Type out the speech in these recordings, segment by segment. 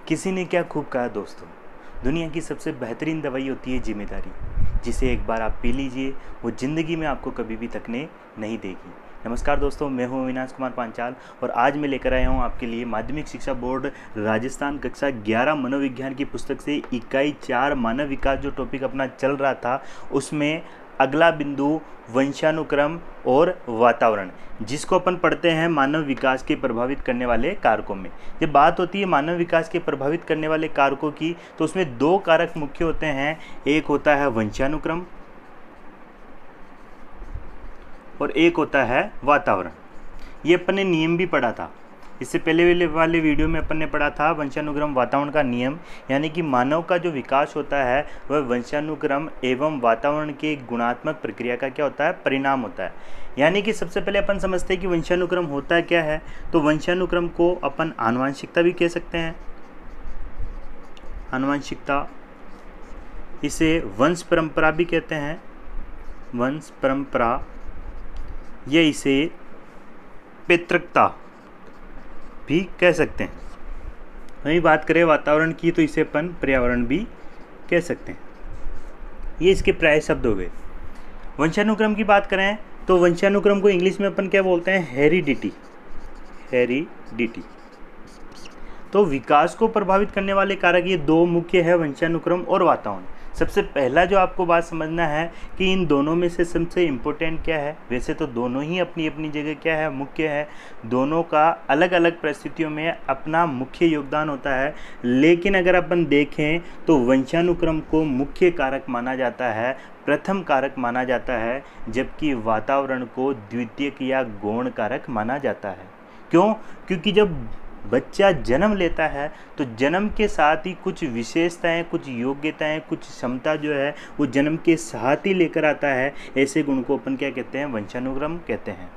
किसी ने क्या खूब कहा दोस्तों, दुनिया की सबसे बेहतरीन दवाई होती है जिम्मेदारी, जिसे एक बार आप पी लीजिए वो ज़िंदगी में आपको कभी भी थकने नहीं देगी। नमस्कार दोस्तों, मैं हूं अविनाश कुमार पांचाल और आज मैं लेकर आया हूं आपके लिए माध्यमिक शिक्षा बोर्ड राजस्थान कक्षा 11 मनोविज्ञान की पुस्तक से इकाई 4 मानव विकास जो टॉपिक अपना चल रहा था उसमें अगला बिंदु वंशानुक्रम और वातावरण, जिसको अपन पढ़ते हैं मानव विकास के प्रभावित करने वाले कारकों में। जब बात होती है मानव विकास के प्रभावित करने वाले कारकों की तो उसमें दो कारक मुख्य होते हैं। एक होता है वंशानुक्रम और एक होता है वातावरण। ये अपन ने नियम भी पढ़ा था, इससे पहले वाले वीडियो में अपन ने पढ़ा था वंशानुक्रम वातावरण का नियम, यानी कि मानव का जो विकास होता है वह वंशानुक्रम एवं वातावरण के गुणात्मक प्रक्रिया का क्या होता है, परिणाम होता है। यानी कि सबसे पहले अपन समझते हैं कि वंशानुक्रम होता क्या है। तो वंशानुक्रम को अपन आनुवंशिकता भी कह सकते हैं, आनुवंशिकता, इसे वंश परंपरा भी कहते हैं, वंश परंपरा, या इसे पैतृकता भी कह सकते हैं। वहीं बात करें वातावरण की तो इसे अपन पर्यावरण भी कह सकते हैं। ये इसके प्राय शब्द हो गए। वंशानुक्रम की बात करें तो वंशानुक्रम को इंग्लिश में अपन क्या बोलते हैं, हेरिडिटी, हेरिडिटी। तो विकास को प्रभावित करने वाले कारक ये दो मुख्य है, वंशानुक्रम और वातावरण। सबसे पहला जो आपको बात समझना है कि इन दोनों में से सबसे इम्पोर्टेंट क्या है। वैसे तो दोनों ही अपनी अपनी जगह क्या है, मुख्य है, दोनों का अलग अलग परिस्थितियों में अपना मुख्य योगदान होता है। लेकिन अगर अपन देखें तो वंशानुक्रम को मुख्य कारक माना जाता है, प्रथम कारक माना जाता है, जबकि वातावरण को द्वितीयक या गौण कारक माना जाता है। क्यों? क्योंकि जब बच्चा जन्म लेता है तो जन्म के साथ ही कुछ विशेषताएं, कुछ योग्यताएं, कुछ क्षमता जो है वो जन्म के साथ ही लेकर आता है। ऐसे गुण को अपन क्या कहते हैं, वंशानुक्रम कहते हैं।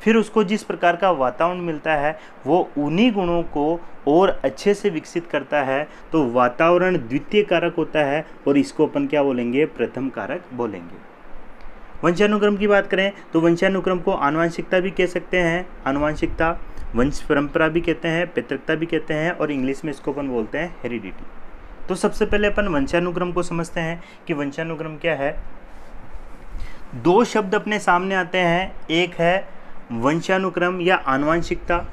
फिर उसको जिस प्रकार का वातावरण मिलता है वो उन्हीं गुणों को और अच्छे से विकसित करता है। तो वातावरण द्वितीय कारक होता है और इसको अपन क्या बोलेंगे, प्रथम कारक बोलेंगे। वंशानुक्रम की बात करें तो वंशानुक्रम को आनुवंशिकता भी कह सकते हैं, आनुवंशिकता, वंश परंपरा भी कहते हैं, पैतृकता भी कहते हैं, और इंग्लिश में इसको अपन बोलते हैं हेरिडिटी। तो सबसे पहले अपन वंशानुक्रम को समझते हैं कि वंशानुक्रम क्या है। दो शब्द अपने सामने आते हैं, एक है वंशानुक्रम या आनुवंशिकता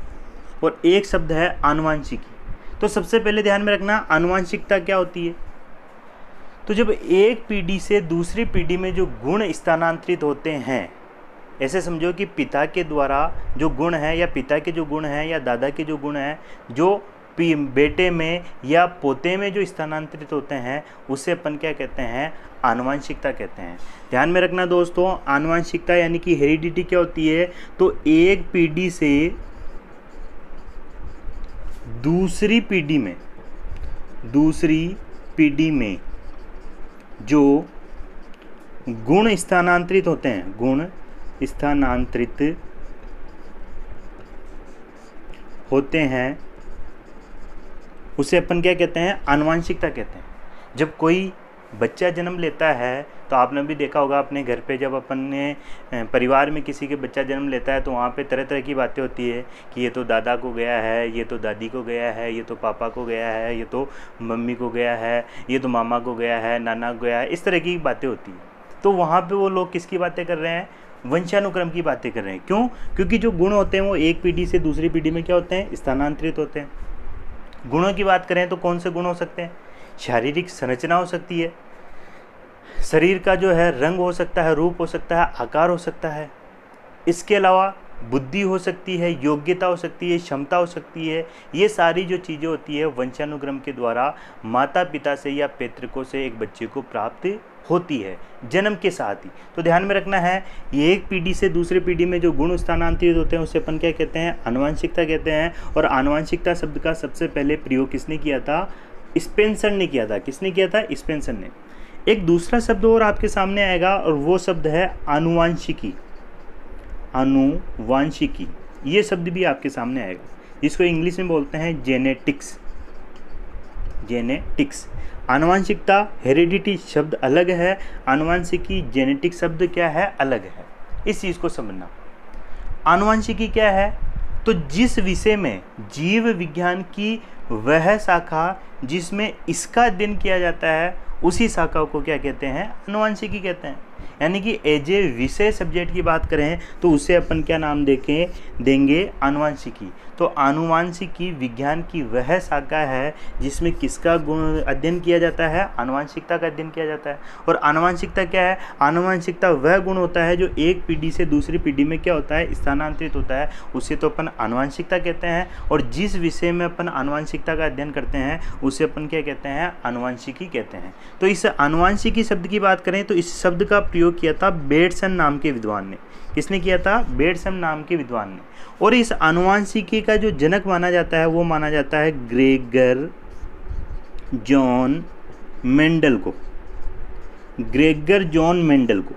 और एक शब्द है आनुवंशिकी। तो सबसे पहले ध्यान में रखना आनुवंशिकता क्या होती है। तो जब एक पीढ़ी से दूसरी पीढ़ी में जो गुण स्थानांतरित होते हैं, ऐसे समझो कि पिता के द्वारा जो गुण है या पिता के जो गुण हैं या दादा के जो गुण हैं जो बेटे में या पोते में जो स्थानांतरित होते हैं उसे अपन क्या कहते हैं, आनुवंशिकता कहते हैं। ध्यान में रखना दोस्तों, आनुवंशिकता यानी कि हेरिडिटी क्या होती है। तो एक पीढ़ी से दूसरी पीढ़ी में जो गुण स्थानांतरित होते हैं, गुण स्थानांतरित होते हैं उसे अपन क्या कहते हैं, आनुवंशिकता कहते हैं। जब कोई बच्चा जन्म लेता है तो आपने भी देखा होगा अपने घर पे, जब अपन ने परिवार में किसी के बच्चा जन्म लेता है तो वहाँ पे तरह तरह की बातें होती है कि ये तो दादा को गया है, ये तो दादी को गया है, ये तो पापा को गया है, ये तो मम्मी को गया है, ये तो मामा को गया है, नाना को गया है, इस तरह की बातें होती है। तो वहाँ पे वो लोग किसकी बातें कर रहे हैं, वंशानुक्रम की बातें कर रहे हैं। क्यों? क्योंकि जो गुण होते हैं वो एक पीढ़ी से दूसरी पीढ़ी में क्या होते हैं, स्थानांतरित होते हैं। गुणों की बात करें तो कौन से गुण हो सकते हैं, शारीरिक संरचना हो सकती है, शरीर का जो है रंग हो सकता है, रूप हो सकता है, आकार हो सकता है। इसके अलावा बुद्धि हो सकती है, योग्यता हो सकती है, क्षमता हो सकती है। ये सारी जो चीज़ें होती है वंशानुक्रम के द्वारा माता पिता से या पैतृकों से एक बच्चे को प्राप्त होती है जन्म के साथ ही। तो ध्यान में रखना है, ये एक पीढ़ी से दूसरी पीढ़ी में जो गुण स्थानांतरित होते हैं उसे अपन क्या कहते हैं, आनुवंशिकता कहते हैं। और आनुवंशिकता शब्द का सबसे पहले प्रयोग किसने किया था, स्पेंसर ने किया था। किसने किया था, स्पेंसर ने। एक दूसरा शब्द और आपके सामने आएगा और वो शब्द है आनुवांशिकी, आनुवांशिकी। ये शब्द भी आपके सामने आएगा, जिसको इंग्लिश में बोलते हैं जेनेटिक्स, जेनेटिक्स। आनुवांशिकता हेरिडिटी शब्द अलग है, आनुवांशिकी जेनेटिक शब्द क्या है, अलग है। इस चीज़ को समझना। आनुवांशिकी क्या है, तो जिस विषय में जीव विज्ञान की वह शाखा जिसमें इसका अध्ययन किया जाता है उसी शाखा को क्या कहते हैं, आनुवांशिकी कहते हैं। यानी कि एज ए विषय सब्जेक्ट की बात करें तो उसे अपन क्या नाम देंगे, आनुवांशिकी। तो आनुवांशिकी विज्ञान की वह शाखा है जिसमें किसका गुण अध्ययन किया जाता है, आनुवांशिकता का अध्ययन किया जाता है। और आनुवांशिकता क्या है, आनुवांशिकता वह गुण होता है जो एक पीढ़ी से दूसरी पीढ़ी में क्या होता है, स्थानांतरित होता है, उसे तो अपन आनुवांशिकता कहते हैं। और जिस विषय में अपन आनुवांशिकता का अध्ययन करते हैं उसे अपन क्या कहते हैं, आनुवांशिकी कहते हैं। तो इस आनुवांशिकी शब्द की बात करें तो इस शब्द का प्रयोग किया था बेडसन नाम के विद्वान ने। किसने किया था, बेडसन नाम के विद्वान ने। और इस आनुवांशिकी का जो जनक माना जाता है वो माना जाता है ग्रेगर जॉन मेंडल को। ग्रेगर जॉन मेंडल को।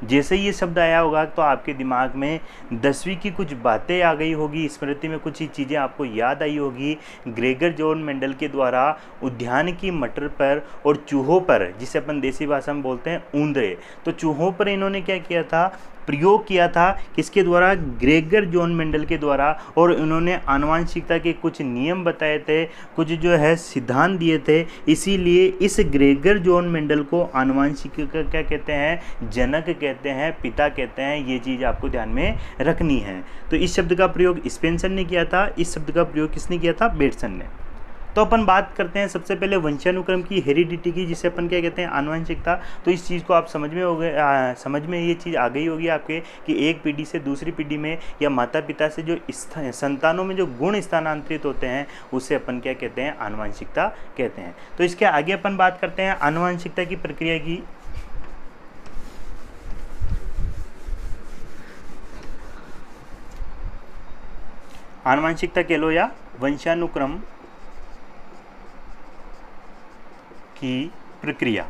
जैसे ये शब्द आया होगा तो आपके दिमाग में 10वीं की कुछ बातें आ गई होगी, स्मृति में कुछ चीज़ें आपको याद आई होगी। ग्रेगर जॉन मेंडल के द्वारा उद्यानिकी मटर पर और चूहों पर, जिसे अपन देसी भाषा में बोलते हैं ऊंदरे, तो चूहों पर इन्होंने क्या किया था, प्रयोग किया था। किसके द्वारा, ग्रेगर जॉन मेंडल के द्वारा। और इन्होंने आनुवांशिकता के कुछ नियम बताए थे, कुछ जो है सिद्धांत दिए थे। इसीलिए इस ग्रेगर जॉन मेंडल को आनुवांशिकी का क्या कहते हैं, जनक कहते हैं, पिता कहते हैं। ये चीज़ आपको ध्यान में रखनी है। तो इस शब्द का प्रयोग स्पेंसर ने किया था, इस शब्द का प्रयोग किसने किया था, बेडसन ने। तो अपन बात करते हैं सबसे पहले वंशानुक्रम की, हेरिडिटी की, जिसे अपन क्या कहते हैं, आनुवंशिकता। तो इस चीज़ को आप समझ में ये चीज़ आ गई होगी आपके कि एक पीढ़ी से दूसरी पीढ़ी में या माता पिता से जो संतानों में जो गुण स्थानांतरित होते हैं उसे अपन क्या कहते हैं, आनुवंशिकता कहते हैं। तो इसके आगे अपन बात करते हैं आनुवंशिकता की प्रक्रिया की। आनुवंशिकता कह लो या वंशानुक्रम की प्रक्रिया,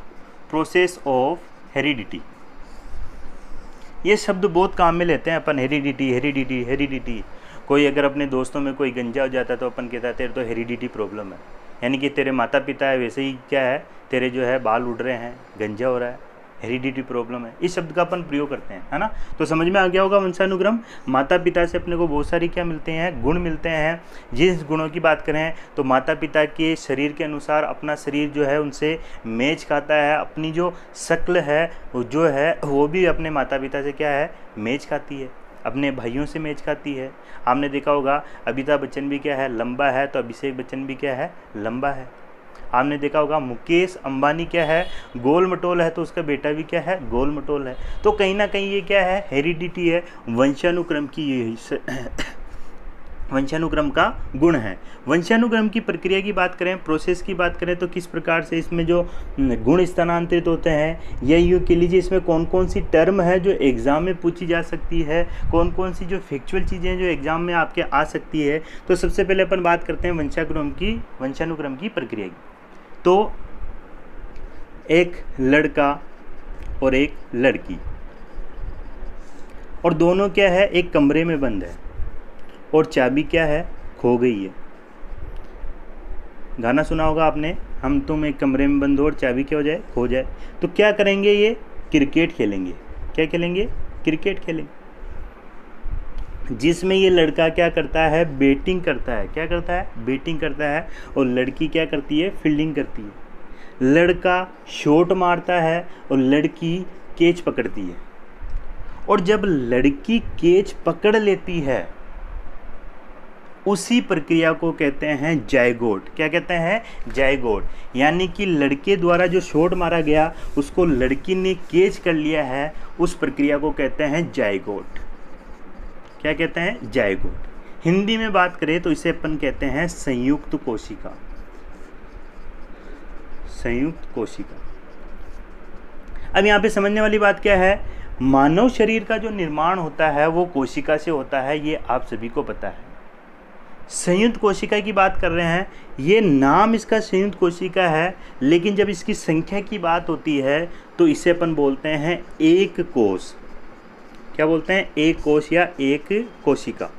प्रोसेस ऑफ हेरिडिटी। ये शब्द बहुत काम में लेते हैं अपन, हेरिडिटी हेरिडिटी हेरिडिटी। कोई अगर अपने दोस्तों में कोई गंजा हो जाता है तो अपन कहता है तेरे तो हेरिडिटी प्रॉब्लम है, यानी कि तेरे माता पिता है वैसे ही क्या है, तेरे जो है बाल उड़ रहे हैं, गंजा हो रहा है, हेरिडिटी प्रॉब्लम है। इस शब्द का अपन प्रयोग करते हैं, है ना। तो समझ में आ गया होगा वंशानुक्रम। माता पिता से अपने को बहुत सारी क्या मिलते हैं, गुण मिलते हैं। जिस गुणों की बात करें तो माता पिता के शरीर के अनुसार अपना शरीर जो है उनसे मेच खाता है, अपनी जो शक्ल है जो है वो भी अपने माता पिता से क्या है, मेच खाती है, अपने भाइयों से मेच खाती है। आपने देखा होगा अमिताभ बच्चन भी क्या है, लंबा है, तो अभिषेक बच्चन भी क्या है, लंबा है। आपने देखा होगा मुकेश अंबानी क्या है, गोल मटोल है, तो उसका बेटा भी क्या है, गोल मटोल है। तो कहीं ना कहीं ये क्या है, हेरिडिटी है, वंशानुक्रम की ये वंशानुक्रम का गुण है। वंशानुक्रम की प्रक्रिया की बात करें, प्रोसेस की बात करें तो किस प्रकार से इसमें जो गुण स्थानांतरित होते हैं, या यूँ कह लीजिए इसमें कौन कौन सी टर्म है जो एग्ज़ाम में पूछी जा सकती है, कौन कौन सी जो फैक्चुअल चीज़ें जो एग्ज़ाम में आपके आ सकती है। तो सबसे पहले अपन बात करते हैं वंशानुक्रम की प्रक्रिया की। तो एक लड़का और एक लड़की, और दोनों क्या है, एक कमरे में बंद है और चाबी क्या है, खो गई है। गाना सुना होगा आपने, हम तुम एक कमरे में बंद हो और चाबी क्या हो जाए, खो जाए। तो क्या करेंगे, ये क्रिकेट खेलेंगे। क्या खेलेंगे, क्रिकेट खेलेंगे, जिसमें ये लड़का क्या करता है, बैटिंग करता है। क्या करता है, बैटिंग करता है। और लड़की क्या करती है, फील्डिंग करती है। लड़का शॉट मारता है और लड़की कैच पकड़ती है। और जब लड़की कैच पकड़ लेती है उसी प्रक्रिया को कहते हैं जायगोट। क्या कहते हैं, जायगोट। यानी कि लड़के द्वारा जो शॉट मारा गया उसको लड़की ने कैच कर लिया है, उस प्रक्रिया को कहते हैं जायगोट। क्या कहते हैं, जायगोट। हिंदी में बात करें तो इसे अपन कहते हैं संयुक्त कोशिका। संयुक्त कोशिका। अब यहाँ पे समझने वाली बात क्या है, मानव शरीर का जो निर्माण होता है वो कोशिका से होता है, ये आप सभी को पता है। संयुक्त कोशिका की बात कर रहे हैं, ये नाम इसका संयुक्त कोशिका है, लेकिन जब इसकी संख्या की बात होती है तो इसे अपन बोलते हैं एक कोश। क्या बोलते हैं, एक कोश या एक कोशिका।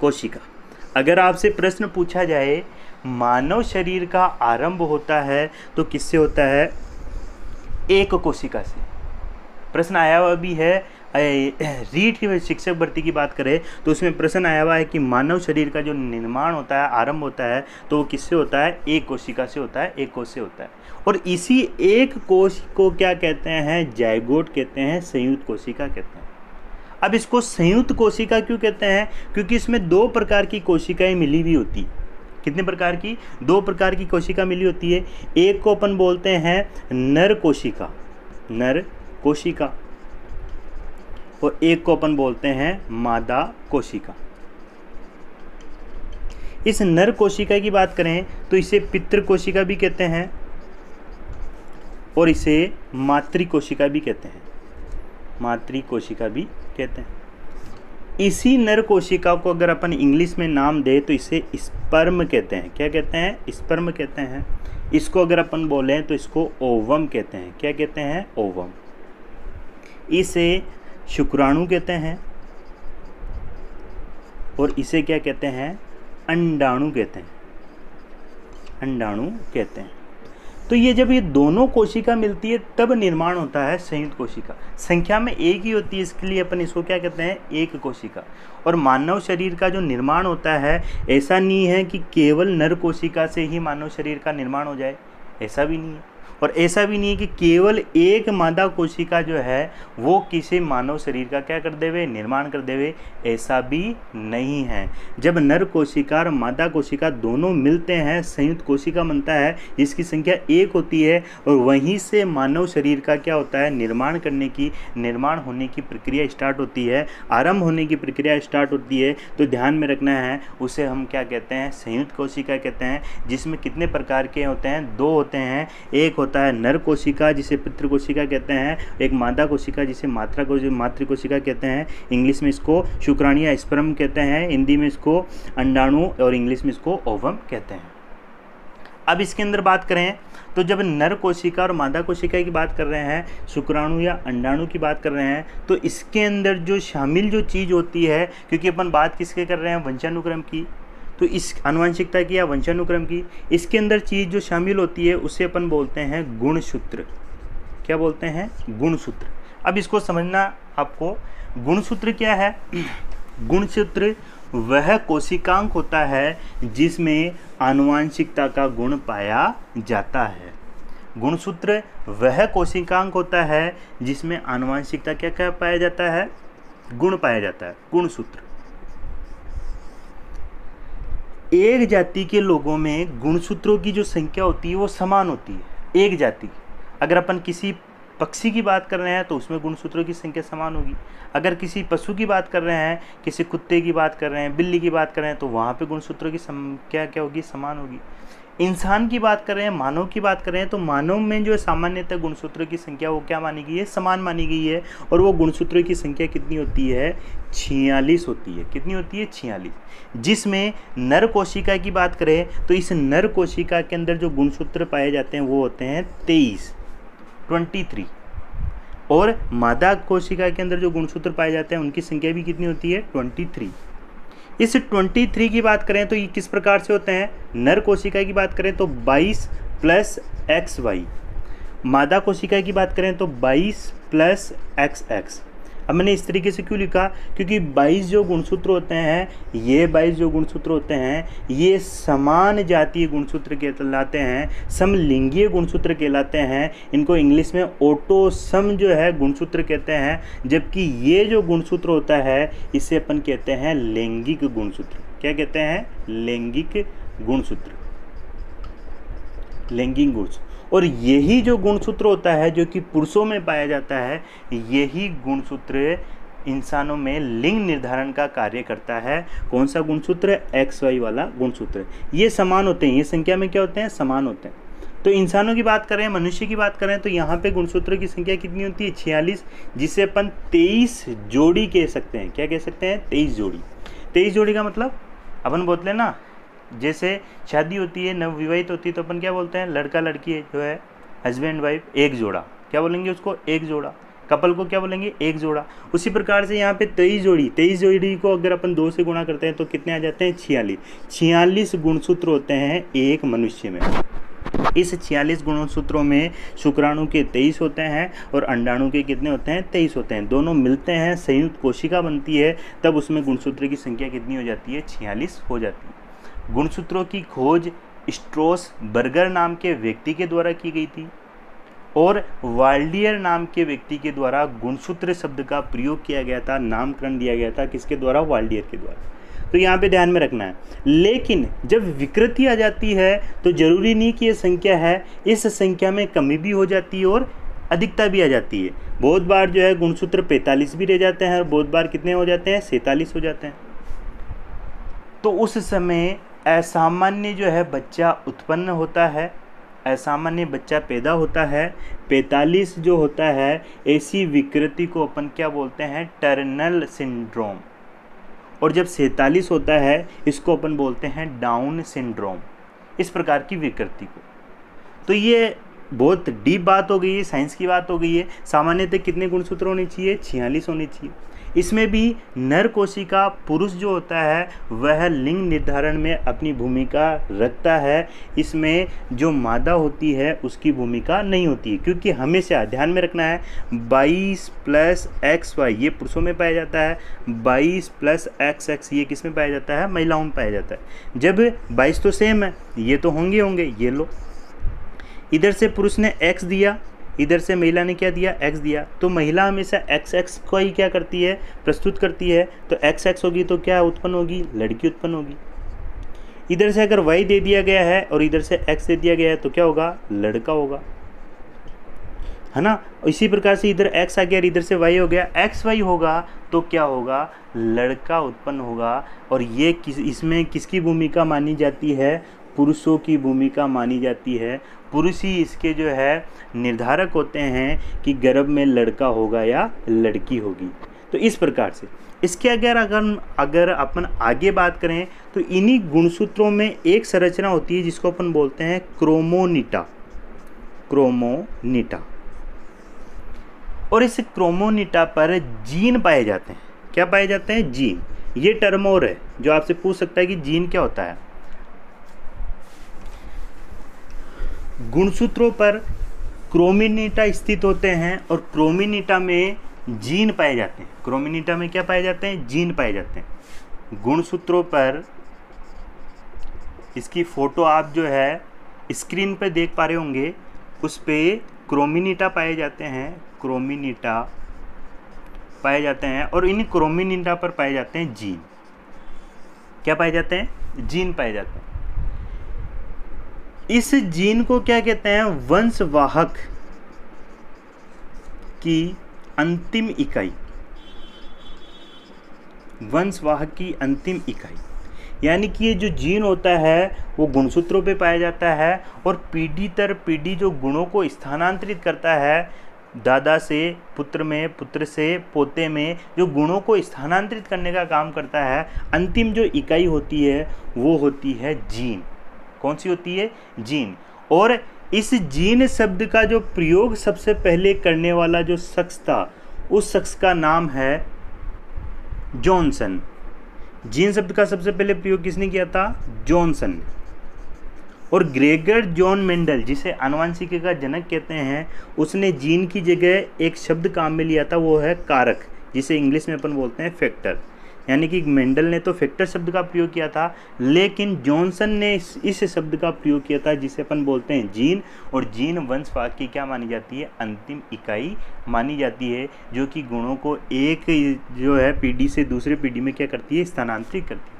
कोशिका। अगर आपसे प्रश्न पूछा जाए मानव शरीर का आरंभ होता है तो किससे होता है, एक कोशिका से। प्रश्न आया हुआ भी है, रीट की शिक्षक भर्ती की बात करें तो उसमें प्रश्न आया हुआ है कि मानव शरीर का जो निर्माण होता है, आरंभ होता है, तो वो किससे होता है? एक कोशिका से होता है, एक कोष से होता है। और इसी एक कोश को क्या कहते हैं? जाइगोट कहते हैं, संयुक्त कोशिका कहते हैं। अब इसको संयुक्त कोशिका क्यों कहते हैं? क्योंकि इसमें 2 प्रकार की कोशिकाएं मिली हुई होती। कितने प्रकार की? 2 प्रकार की कोशिका मिली होती है। एक को अपन बोलते हैं नर कोशिका, नर कोशिका, और एक को अपन बोलते हैं मादा कोशिका। इस नर कोशिका की बात करें तो इसे पितृ कोशिका भी कहते हैं और इसे मातृ कोशिका भी कहते हैं, मातृ कोशिका भी कहते हैं। इसी नर कोशिका को अगर अपन इंग्लिश में नाम दे तो इसे स्पर्म कहते हैं। क्या कहते हैं? स्पर्म कहते हैं। इसको अगर अपन बोलें तो इसको ओवम कहते हैं। क्या कहते हैं? ओवम। इसे शुक्राणु कहते हैं और इसे क्या कहते हैं? अंडाणु कहते हैं, अंडाणु कहते हैं। तो ये जब ये दोनों कोशिका मिलती है तब निर्माण होता है संयुक्त कोशिका। संख्या में एक ही होती है, इसके लिए अपन इसको क्या कहते हैं? एक कोशिका। और मानव शरीर का जो निर्माण होता है, ऐसा नहीं है कि केवल नर कोशिका से ही मानव शरीर का निर्माण हो जाए, ऐसा भी नहीं है। और ऐसा भी नहीं है कि केवल एक मादा कोशिका जो है वो किसी मानव शरीर का क्या कर देवे? निर्माण कर देवे, ऐसा भी नहीं है। जब नर कोशिका और मादा कोशिका दोनों मिलते हैं संयुक्त कोशिका बनता है, जिसकी संख्या 1 होती है, और वहीं से मानव शरीर का क्या होता है? निर्माण होने की प्रक्रिया स्टार्ट होती है, आरंभ होने की प्रक्रिया स्टार्ट होती है। तो ध्यान में रखना है, उसे हम क्या कहते हैं? संयुक्त कोशिका कहते हैं, जिसमें कितने प्रकार के होते हैं? 2 होते हैं। एक होता है नर कोशिका जिसे पितृ कोशिका कहते हैं, एक मादा कोशिका जिसे मातृ कोशिका कहते हैं। इंग्लिश में इसको शुक्राणु या स्पर्म कहते हैं, हिंदी में इसको अंडाणु और इंग्लिश में इसको ओवम कहते हैं। अब इसके अंदर बात करें तो जब नर कोशिका और मादा कोशिका की बात कर रहे हैं, शुक्राणु या अंडाणु की बात कर रहे हैं, तो इसके अंदर जो शामिल जो चीज़ होती है, क्योंकि अपन बात किसके कर रहे हैं? वंशानुक्रम की, तो इस आनुवंशिकता की या वंशानुक्रम की, इसके अंदर चीज़ जो शामिल होती है उसे अपन बोलते हैं गुणसूत्र। क्या बोलते हैं? गुणसूत्र। अब इसको समझना आपको, गुणसूत्र क्या है? गुणसूत्र वह कोशिकांक होता है जिसमें आनुवंशिकता का गुण पाया जाता है। गुणसूत्र वह कोशिकांक होता है जिसमें आनुवंशिकता क्या क्या पाया जाता है? गुण पाया जाता है, गुणसूत्र। एक जाति के लोगों में गुणसूत्रों की जो संख्या होती है वो समान होती है। एक जाति की, अगर अपन किसी पक्षी की बात कर रहे हैं तो उसमें गुणसूत्रों की संख्या समान होगी। अगर किसी पशु की बात कर रहे हैं, किसी कुत्ते की बात कर रहे हैं, बिल्ली की बात कर रहे हैं, तो वहाँ पे गुणसूत्रों की संख्या क्या होगी? समान होगी। इंसान की बात कर रहे हैं, मानव की बात कर रहे हैं, तो मानव में जो सामान्यतः गुणसूत्रों की संख्या वो क्या मानी गई है? समान मानी गई है। और वो गुणसूत्रों की संख्या कितनी होती है? 46 होती है। कितनी होती है? 46। जिसमें नर कोशिका की बात करें तो इस नर कोशिका के अंदर जो गुणसूत्र पाए जाते हैं वो होते हैं 23, और मादा कोशिका के अंदर जो गुणसूत्र पाए जाते हैं उनकी संख्या भी कितनी होती है? 23। इस 23 की बात करें तो ये किस प्रकार से होते हैं? नर कोशिका की बात करें तो 22 + XY, मादा कोशिका की बात करें तो 22 + XX। अब मैंने इस तरीके से क्यों लिखा? क्योंकि 22 जो गुणसूत्र होते हैं, ये 22 जो गुणसूत्र होते हैं, ये समान जातीय गुणसूत्र कहलाते हैं, समलिंगीय गुणसूत्र कहलाते हैं। इनको इंग्लिश में ऑटोसम जो है गुणसूत्र कहते हैं। जबकि ये जो गुणसूत्र होता है इसे अपन कहते हैं लैंगिक गुणसूत्र। क्या कहते हैं? लैंगिक गुणसूत्र, लैंगिक गुणसूत्र। और यही जो गुणसूत्र होता है जो कि पुरुषों में पाया जाता है, यही गुणसूत्र इंसानों में लिंग निर्धारण का कार्य करता है। कौन सा गुणसूत्र? XY वाला गुणसूत्र। ये समान होते हैं, ये संख्या में क्या होते हैं? समान होते हैं। तो इंसानों की बात करें, मनुष्य की बात करें तो यहाँ पे गुणसूत्रों की संख्या कितनी होती है? 46, जिसे अपन 23 जोड़ी कह सकते हैं। क्या कह सकते हैं? 23 जोड़ी। 23 जोड़ी का मतलब अपन बोलते हैं ना, जैसे शादी होती है, नवविवाहित होती है, तो अपन क्या बोलते हैं? लड़का लड़की जो है, हस्बैंड वाइफ, एक जोड़ा। क्या बोलेंगे उसको? एक जोड़ा। कपल को क्या बोलेंगे? एक जोड़ा। उसी प्रकार से यहाँ पे 23 जोड़ी को अगर अपन 2 से गुणा करते हैं तो कितने आ जाते हैं? 46 गुणसूत्र होते हैं एक मनुष्य में। इस 46 गुणसूत्रों में शुक्राणु के 23 होते हैं और अंडाणु के कितने होते हैं? 23 होते हैं। दोनों मिलते हैं, संयुक्त कोशिका बनती है, तब उसमें गुणसूत्र की संख्या कितनी हो जाती है? 46 हो जाती है। गुणसूत्रों की खोज स्ट्रोसबर्गर नाम के व्यक्ति के द्वारा की गई थी और वाल्डियर नाम के व्यक्ति के द्वारा गुणसूत्र शब्द का प्रयोग किया गया था, नामकरण दिया गया था। किसके द्वारा? वाल्डियर के द्वारा। तो यहाँ पे ध्यान में रखना है। लेकिन जब विकृति आ जाती है तो जरूरी नहीं कि ये संख्या है, इस संख्या में कमी भी हो जाती है और अधिकता भी आ जाती है। बहुत बार जो है गुणसूत्र 45 भी रह जाते हैं और बहुत बार कितने हो जाते हैं? 47 हो जाते हैं। तो उस समय असामान्य जो है बच्चा उत्पन्न होता है, असामान्य बच्चा पैदा होता है। 45 जो होता है, ऐसी विकृति को अपन क्या बोलते हैं? Turner syndrome. और जब 47 होता है, इसको अपन बोलते हैं डाउन सिंड्रोम। इस प्रकार की विकृति को। तो ये बहुत डीप बात हो गई है, साइंस की बात हो गई है। सामान्यतः कितने गुणसूत्र होने चाहिए? 46 होने चाहिए। इसमें भी नर कोशिका पुरुष जो होता है वह लिंग निर्धारण में अपनी भूमिका रखता है। इसमें जो मादा होती है उसकी भूमिका नहीं होती है, क्योंकि हमेशा ध्यान में रखना है 22 + XY ये पुरुषों में पाया जाता है, 22 + XX ये किस में पाया जाता है? महिलाओं में पाया जाता है। जब 22 तो सेम है, ये तो होंगे, ये लो। इधर से पुरुष ने X दिया, इधर से महिला ने क्या दिया? X दिया। तो महिला हमेशा XX को ही क्या करती है? प्रस्तुत करती है। तो XX होगी तो क्या उत्पन्न होगी? लड़की उत्पन्न होगी। इधर से अगर Y दे दिया गया है और इधर से X दे दिया गया है तो क्या होगा? लड़का होगा, है ना। इसी प्रकार से इधर X आ गया और इधर से Y हो गया, XY होगा तो क्या होगा? लड़का उत्पन्न होगा। और ये इसमें किसकी भूमिका मानी जाती है? पुरुषों की भूमिका मानी जाती है। पुरुष ही इसके जो है निर्धारक होते हैं कि गर्भ में लड़का होगा या लड़की होगी। तो इस प्रकार से इसके अगर अपन आगे बात करें तो इन्हीं गुणसूत्रों में एक संरचना होती है जिसको अपन बोलते हैं क्रोमोनिटा। क्रोमोनिटा। और इस क्रोमोनिटा पर जीन पाए जाते हैं। क्या पाए जाते हैं? जीन। ये टर्म और है जो आपसे पूछ सकता है कि जीन क्या होता है। गुणसूत्रों पर क्रोमोनिटा स्थित होते हैं और क्रोमोनिटा में जीन पाए जाते हैं। क्रोमोनिटा में क्या पाए जाते हैं? जीन पाए जाते हैं। गुणसूत्रों पर इसकी फोटो आप जो है स्क्रीन पर देख पा रहे होंगे, उस पे क्रोमोनिटा पाए जाते हैं। क्रोमोनिटा पाए जाते हैं और इन क्रोमोनिटा पर पाए जाते हैं जीन। क्या पाए जाते हैं? जीन पाए जाते हैं। इस जीन को क्या कहते हैं? वंशवाहक की अंतिम इकाई। वंशवाहक की अंतिम इकाई यानी कि ये जो जीन होता है वो गुणसूत्रों पे पाया जाता है और पीढ़ी दर पीढ़ी जो गुणों को स्थानांतरित करता है, दादा से पुत्र में, पुत्र से पोते में, जो गुणों को स्थानांतरित करने का काम करता है, अंतिम जो इकाई होती है वो होती है जीन। कौन सी होती है? जीन। और इस जीन शब्द का जो प्रयोग सबसे पहले करने वाला जो शख्स था, उस शख्स का नाम है जॉनसन। जीन शब्द का सबसे पहले प्रयोग किसने किया था? जॉनसन। और ग्रेगर जॉन मेंडल, जिसे आनुवंशिकी का जनक कहते हैं, उसने जीन की जगह एक शब्द काम में लिया था, वो है कारक, जिसे इंग्लिश में अपन बोलते हैं फैक्टर। यानी कि मेंडल ने तो फैक्टर शब्द का प्रयोग किया था, लेकिन जॉनसन ने इस शब्द का प्रयोग किया था जिसे अपन बोलते हैं जीन। और जीन वंशवाहक की क्या मानी जाती है? अंतिम इकाई मानी जाती है, जो कि गुणों को एक जो है पीढ़ी से दूसरे पीढ़ी में क्या करती है? स्थानांतरित करती है।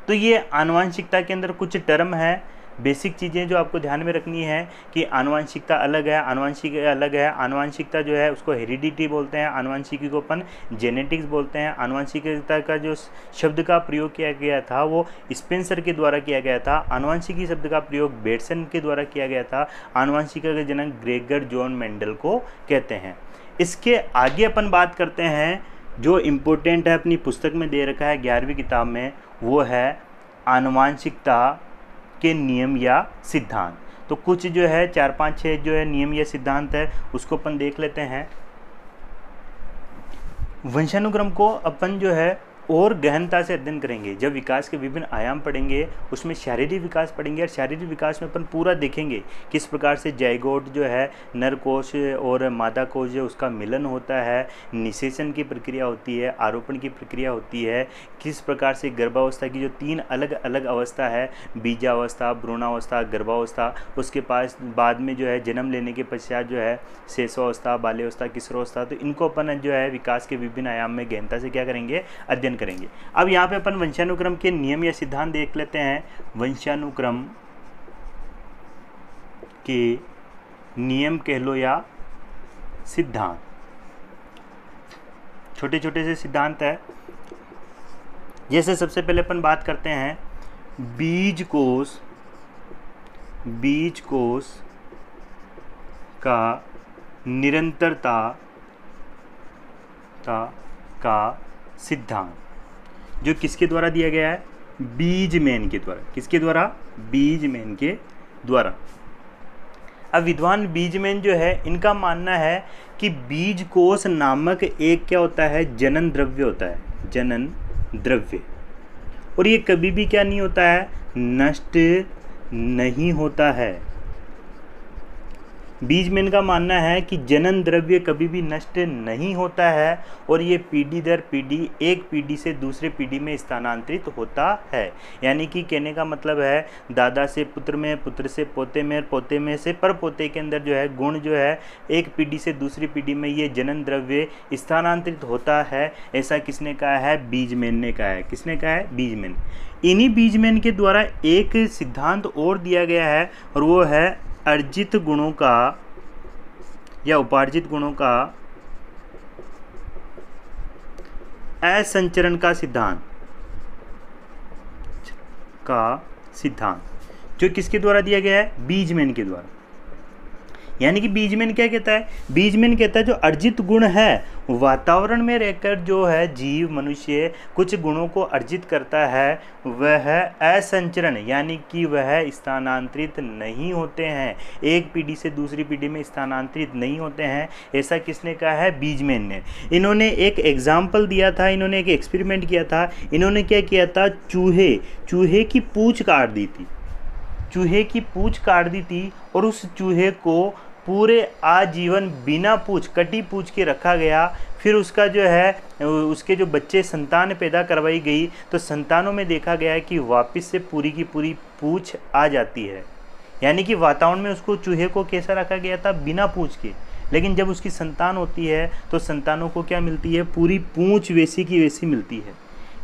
तो ये आनुवंशिकता के अंदर कुछ टर्म है, बेसिक चीज़ें जो आपको ध्यान में रखनी है कि आनुवंशिकता अलग है, आनुवंशिकी अलग है। आनुवंशिकता जो है उसको हेरिडिटी बोलते हैं, आनुवंशिकी को अपन जेनेटिक्स बोलते हैं। आनुवंशिकता का जो शब्द का प्रयोग किया गया था वो स्पेंसर के द्वारा किया गया था। आनुवंशिकी शब्द का प्रयोग बेटसन के द्वारा किया गया था। आनुवंशिकी के जनक ग्रेगर जॉन मेंडल को कहते हैं। इसके आगे अपन बात करते हैं जो इम्पोर्टेंट है, अपनी पुस्तक में दे रखा है 11वीं किताब में, वो है आनुवंशिकता के नियम या सिद्धांत। तो कुछ जो है 4-5-6 जो है नियम या सिद्धांत है, उसको अपन देख लेते हैं। वंशानुक्रम को अपन जो है और गहनता से अध्ययन करेंगे। जब विकास के विभिन्न आयाम पढ़ेंगे उसमें शारीरिक विकास पढ़ेंगे, और शारीरिक विकास में अपन पूरा देखेंगे किस प्रकार से जाइगोट जो है नर कोश और मादा कोश जो उसका मिलन होता है, निषेचन की प्रक्रिया होती है, आरोपण की प्रक्रिया होती है, किस प्रकार से गर्भावस्था की जो 3 अलग अलग अवस्था है, बीजावस्था, भ्रूणावस्था, गर्भावस्था, उसके पास बाद में जो है जन्म लेने के पश्चात जो है शेषावस्था, बाल्यावस्था, किशोरावस्था, तो इनको अपन जो है विकास के विभिन्न आयाम में गहनता से क्या करेंगे, अध्ययन करेंगे। अब यहाँ पे अपन वंशानुक्रम के नियम या सिद्धांत देख लेते हैं। वंशानुक्रम के नियम कह लो या सिद्धांत, छोटे छोटे से सिद्धांत है। जैसे सबसे पहले अपन बात करते हैं बीज कोश का निरंतरता का सिद्धांत, जो किसके द्वारा दिया गया है, बीजमैन के द्वारा। किसके द्वारा, बीजमैन के द्वारा। अब विद्वान बीजमैन जो है इनका मानना है कि बीज कोश नामक एक क्या होता है, जनन द्रव्य होता है, जनन द्रव्य, और ये कभी भी क्या नहीं होता है, नष्ट नहीं होता है। बीजमैन का मानना है कि जनन द्रव्य कभी भी नष्ट नहीं होता है, और ये पीढ़ी दर पीढ़ी, एक पीढ़ी से दूसरे पीढ़ी में स्थानांतरित होता है। यानी कि कहने का मतलब है दादा से पुत्र में, पुत्र से पोते में, पोते में से परपोते के अंदर जो है गुण जो है एक पीढ़ी से दूसरी पीढ़ी में ये जनन द्रव्य स्थानांतरित होता है। ऐसा किसने कहा है, बीजमैन ने कहा है। किसने कहा है, बीजमैन। इन्हीं बीजमैन के द्वारा एक सिद्धांत और दिया गया है, और वो है अर्जित गुणों का या उपार्जित गुणों का असंचरण का सिद्धांत, जो किसके द्वारा दिया गया है, बीजमैन के द्वारा। यानी कि बीजमैन क्या कहता है, बीजमैन कहता है जो अर्जित गुण है, वातावरण में रहकर जो है जीव मनुष्य कुछ गुणों को अर्जित करता है, वह असंचरण यानी कि वह स्थानांतरित नहीं होते हैं, एक पीढ़ी से दूसरी पीढ़ी में स्थानांतरित नहीं होते हैं। ऐसा किसने कहा है, बीजमैन ने। इन्होंने एक एग्जाम्पल दिया था, इन्होंने एक एक्सपेरिमेंट किया था। इन्होंने क्या किया था, चूहे की पूंछ काट दी थी, चूहे की पूंछ काट दी थी, और उस चूहे को पूरे आजीवन बिना पूंछ, कटी पूंछ के रखा गया। फिर उसका जो है उसके जो बच्चे संतान पैदा करवाई गई, तो संतानों में देखा गया है कि वापस से पूरी की पूरी पूंछ आ जाती है। यानी कि वातावरण में उसको, चूहे को कैसा रखा गया था, बिना पूंछ के, लेकिन जब उसकी संतान होती है तो संतानों को क्या मिलती है, पूरी पूंछ वैसी की वैसी मिलती है।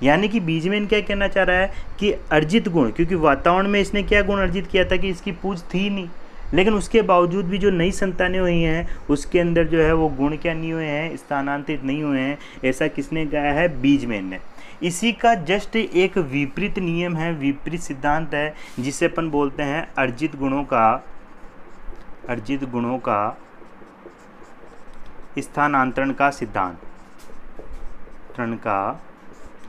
यानी कि बीजमैन क्या कहना चाह रहा है कि अर्जित गुण, क्योंकि वातावरण में इसने क्या गुण अर्जित किया था कि इसकी पूंछ थी नहीं, लेकिन उसके बावजूद भी जो नई संतानें हुई हैं उसके अंदर जो है वो गुण क्या नहीं हुए हैं, स्थानांतरित नहीं हुए हैं। ऐसा किसने कहा है, बीजमैन ने। इसी का जस्ट एक विपरीत नियम है, विपरीत सिद्धांत है, जिसे अपन बोलते हैं अर्जित गुणों का स्थानांतरण का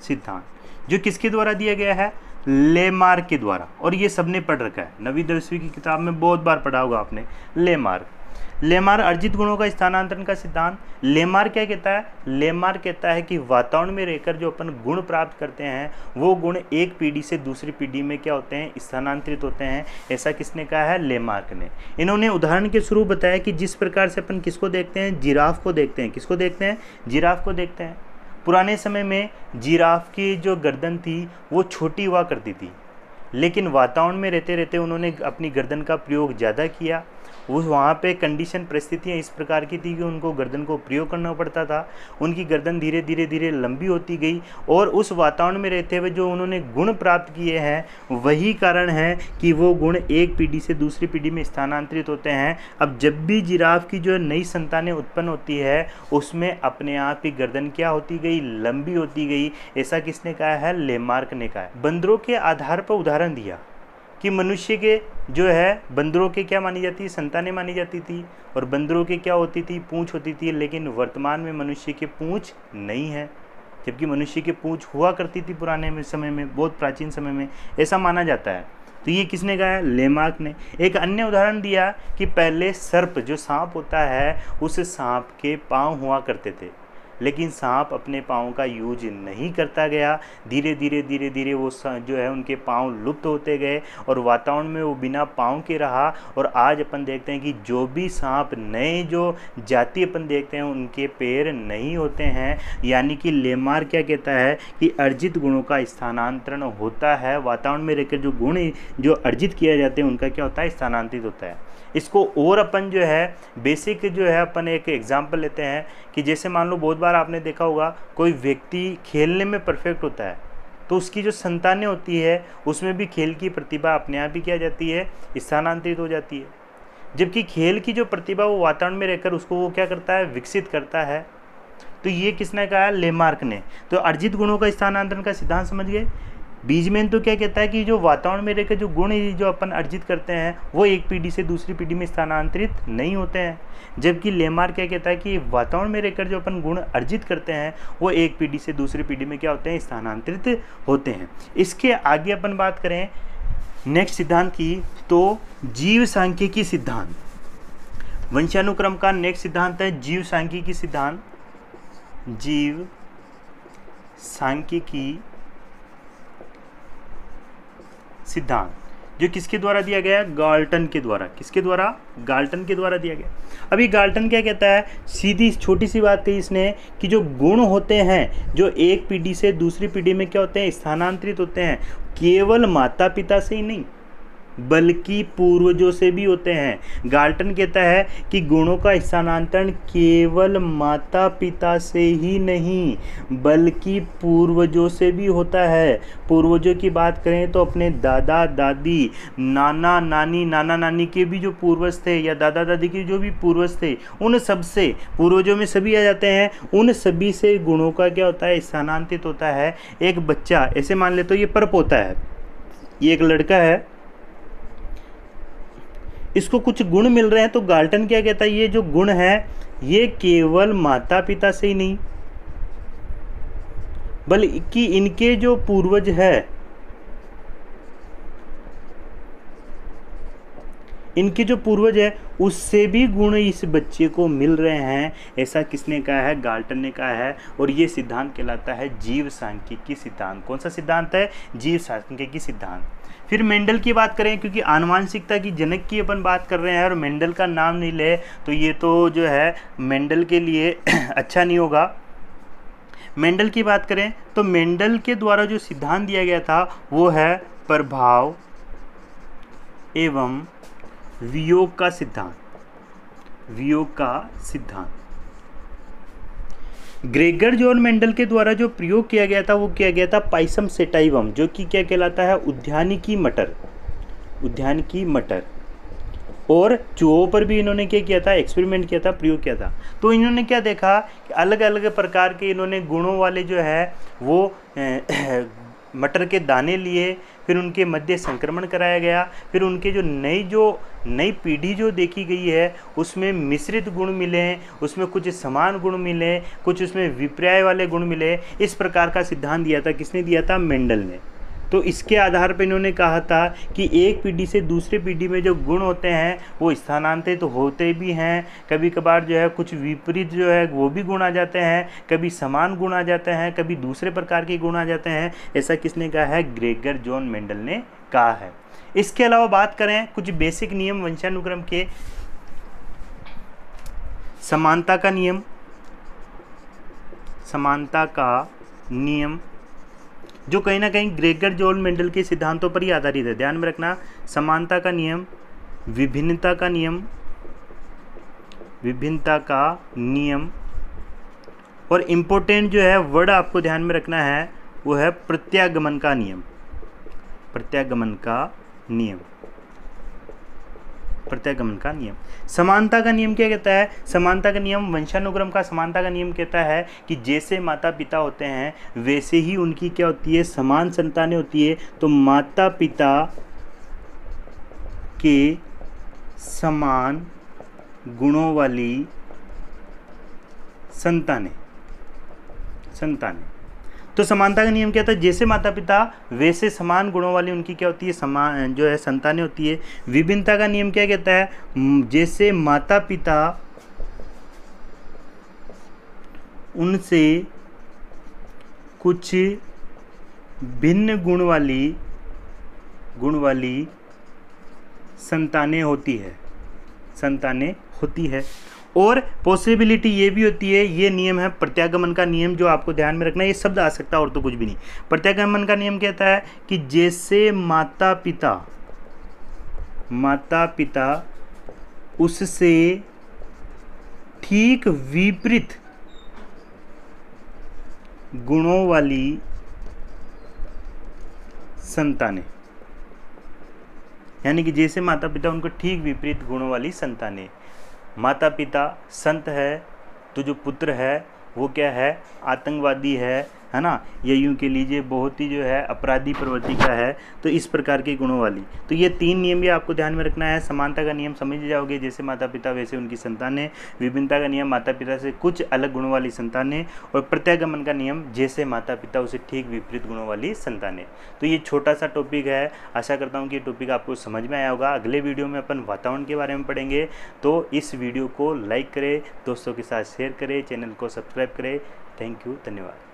सिद्धांत, जो किसके द्वारा दिया गया है, लेमार्क के द्वारा। और ये सबने पढ़ रखा है, 9वीं 10वीं की किताब में बहुत बार पढ़ा होगा आपने, लेमार्क अर्जित गुणों का स्थानांतरण का सिद्धांत। लेमार्क क्या कहता है, लेमार्क कहता है कि वातावरण में रहकर जो अपन गुण प्राप्त करते हैं वो गुण एक पीढ़ी से दूसरी पीढ़ी में क्या होते हैं, स्थानांतरित होते हैं। ऐसा किसने कहा है, लेमार्क ने। इन्होंने उदाहरण के स्वरूप बताया कि जिस प्रकार से अपन किसको देखते हैं, जिराफ को देखते हैं। किसको देखते हैं, जिराफ को देखते हैं। पुराने समय में जिराफ की जो गर्दन थी वो छोटी हुआ करती थी, लेकिन वातावरण में रहते रहते उन्होंने अपनी गर्दन का प्रयोग ज़्यादा किया। उस वहाँ पे कंडीशन, परिस्थितियाँ इस प्रकार की थी कि उनको गर्दन को प्रयोग करना पड़ता था। उनकी गर्दन धीरे धीरे लंबी होती गई, और उस वातावरण में रहते हुए जो उन्होंने गुण प्राप्त किए हैं वही कारण है कि वो गुण एक पीढ़ी से दूसरी पीढ़ी में स्थानांतरित होते हैं। अब जब भी जिराफ की जो नई संतानें उत्पन्न होती है उसमें अपने आप ही गर्दन क्या होती गई, लंबी होती गई। ऐसा किसने कहा है, लेमार्क ने कहा है। बंदरों के आधार पर उदाहरण दिया कि मनुष्य के जो है बंदरों के क्या मानी जाती, संतानें मानी जाती थी, और बंदरों के क्या होती थी, पूंछ होती थी। लेकिन वर्तमान में मनुष्य के पूंछ नहीं है, जबकि मनुष्य के पूंछ हुआ करती थी पुराने में समय में, बहुत प्राचीन समय में, ऐसा माना जाता है। तो ये किसने कहा है, लेमार्क ने। एक अन्य उदाहरण दिया कि पहले सर्प, जो सांप होता है, उस सांप के पाँव हुआ करते थे, लेकिन सांप अपने पाँव का यूज नहीं करता गया। धीरे धीरे वो जो है उनके पाँव लुप्त होते गए और वातावरण में वो बिना पाँव के रहा। और आज अपन देखते हैं कि जो भी सांप नए जो जाति अपन देखते हैं उनके पैर नहीं होते हैं। यानी कि लेमार्क क्या कहता है कि अर्जित गुणों का स्थानांतरण होता है, वातावरण में रहकर जो गुण जो अर्जित किया जाते हैं उनका क्या होता है, स्थानांतरित होता है। इसको और अपन जो है बेसिक जो है अपन एक एग्जांपल लेते हैं कि जैसे मान लो बहुत बार आपने देखा होगा कोई व्यक्ति खेलने में परफेक्ट होता है तो उसकी जो संतानें होती है उसमें भी खेल की प्रतिभा अपने आप ही क्या जाती है, स्थानांतरित हो जाती है। जबकि खेल की जो प्रतिभा वो वातावरण में रहकर उसको वो क्या करता है, विकसित करता है। तो ये किसने कहा, लेमार्क ने। तो अर्जित गुणों का स्थानांतरण का सिद्धांत समझ गए। बीजमैन तो क्या कहता है कि जो वातावरण में रहकर जो गुण जो अपन अर्जित करते हैं वो एक पीढ़ी से दूसरी पीढ़ी में स्थानांतरित नहीं होते हैं। जबकि लेमार्क क्या कहता है कि वातावरण में रहकर जो अपन गुण अर्जित करते हैं वो एक पीढ़ी से दूसरी पीढ़ी में क्या होते हैं, स्थानांतरित होते हैं। इसके आगे अपन बात करें नेक्स्ट सिद्धांत की, तो जीव सांख्यिकी सिद्धांत। वंशानुक्रम का नेक्स्ट सिद्धांत है जीव सांख्यिकी सिद्धांत। जीव सांख्यिकी सिद्धांत जो किसके द्वारा दिया गया, गाल्टन के द्वारा। किसके द्वारा, गाल्टन के द्वारा दिया गया। अभी गाल्टन क्या कहता है, सीधी छोटी सी बात कही इसने कि जो गुण होते हैं जो एक पीढ़ी से दूसरी पीढ़ी में क्या होते हैं, स्थानांतरित होते हैं, केवल माता पिता से ही नहीं बल्कि पूर्वजों से भी होते हैं। गाल्टन कहता है कि गुणों का स्थानांतरण केवल माता पिता से ही नहीं बल्कि पूर्वजों से भी होता है। पूर्वजों की बात करें तो अपने दादा दादी, नाना नानी, नाना नानी के भी जो पूर्वज थे या दादा दादी के जो भी पूर्वज थे उन सब से, पूर्वजों में सभी आ जाते हैं, उन सभी से गुणों का क्या होता है, स्थानांतरित होता है। एक बच्चा ऐसे मान ले तो ये परप होता है, ये एक लड़का है, इसको कुछ गुण मिल रहे हैं तो गाल्टन क्या कहता है, ये जो गुण है ये केवल माता पिता से ही नहीं बल्कि इनके जो पूर्वज है, इनके जो पूर्वज है उससे भी गुण इस बच्चे को मिल रहे हैं। ऐसा किसने कहा है, गाल्टन ने कहा है। और ये सिद्धांत कहलाता है जीव सांख्यिकी सिद्धांत। कौन सा सिद्धांत है, जीव सांख्यिकी सिद्धांत। फिर मेंडल की बात करें, क्योंकि आनुवांशिकता की जनक की अपन बात कर रहे हैं और मेंडल का नाम नहीं ले तो ये तो जो है मेंडल के लिए अच्छा नहीं होगा। मेंडल की बात करें तो मेंडल के द्वारा जो सिद्धांत दिया गया था वो है प्रभाव एवं वियोग का सिद्धांत। वियोग का सिद्धांत ग्रेगर जॉन मेंडल के द्वारा जो प्रयोग किया गया था वो किया गया था पाइसम सेटाइवम, जो कि क्या कहलाता है, उद्यानिकी मटर। उद्यानिकी मटर। और चूहों पर भी इन्होंने क्या किया था, एक्सपेरिमेंट किया था, प्रयोग किया था। तो इन्होंने क्या देखा कि अलग अलग प्रकार के इन्होंने गुणों वाले जो है वो मटर के दाने लिए, फिर उनके मध्य संक्रमण कराया गया, फिर उनके जो नई पीढ़ी जो देखी गई है उसमें मिश्रित गुण मिले, उसमें कुछ समान गुण मिले, कुछ उसमें विपर्याय वाले गुण मिले। इस प्रकार का सिद्धांत दिया था, किसने दिया था, मेंडल ने। तो इसके आधार पर इन्होंने कहा था कि एक पीढ़ी से दूसरी पीढ़ी में जो गुण होते हैं वो स्थानांतरित तो होते भी हैं, कभी कभार जो है कुछ विपरीत जो है वो भी गुण आ जाते हैं, कभी समान गुण आ जाते हैं, कभी दूसरे प्रकार के गुण आ जाते हैं। ऐसा किसने कहा है, ग्रेगर जॉन मेंडल ने कहा है। इसके अलावा बात करें कुछ बेसिक नियम वंशानुक्रम के, समानता का नियम। समानता का नियम जो कहीं ना कहीं ग्रेगर जॉन मेंडल के सिद्धांतों पर ही आधारित है, ध्यान में रखना। समानता का नियम, विभिन्नता का नियम, विभिन्नता का नियम, और इम्पोर्टेंट जो है वर्ड आपको ध्यान में रखना है वो है प्रत्यागमन का नियम। प्रत्यागमन का नियम, प्रत्यागमन का नियम। समानता का नियम क्या कहता है, समानता का नियम वंशानुक्रम का समानता का नियम कहता है कि जैसे माता पिता होते हैं वैसे ही उनकी क्या होती है, समान संतानें होती है। तो माता पिता के समान गुणों वाली संतानें। तो समानता का नियम क्या था, जैसे माता पिता वैसे समान गुणों वाली उनकी क्या होती है, समान जो है संतानें होती है। विभिन्नता का नियम क्या कहता है, जैसे माता पिता उनसे कुछ भिन्न गुण वाली संतानें होती है। और पॉसिबिलिटी ये भी होती है, ये नियम है प्रत्यागमन का नियम, जो आपको ध्यान में रखना है। ये शब्द आ सकता है और तो कुछ भी नहीं। प्रत्यागमन का नियम कहता है कि जैसे माता पिता उससे ठीक विपरीत गुणों वाली संतानें, यानी कि जैसे माता पिता उनको ठीक विपरीत गुणों वाली संतानें। माता पिता संत है तो जो पुत्र है वो क्या है, आतंकवादी है ना, या यूँ के लीजिए बहुत ही जो है अपराधी प्रवृत्ति का है। तो इस प्रकार के गुणों वाली, तो ये 3 नियम भी आपको ध्यान में रखना है। समानता का नियम समझ जाओगे, जैसे माता पिता वैसे उनकी संतानें। विभिन्नता का नियम, माता पिता से कुछ अलग गुणों वाली संतानें। और प्रत्यागमन का नियम, जैसे माता पिता उसे ठीक विपरीत गुणों वाली संतानें। तो ये छोटा सा टॉपिक है, आशा करता हूँ कि ये टॉपिक आपको समझ में आया होगा। अगले वीडियो में अपन वातावरण के बारे में पढ़ेंगे। तो इस वीडियो को लाइक करें, दोस्तों के साथ शेयर करें, चैनल को सब्सक्राइब करें। थैंक यू, धन्यवाद।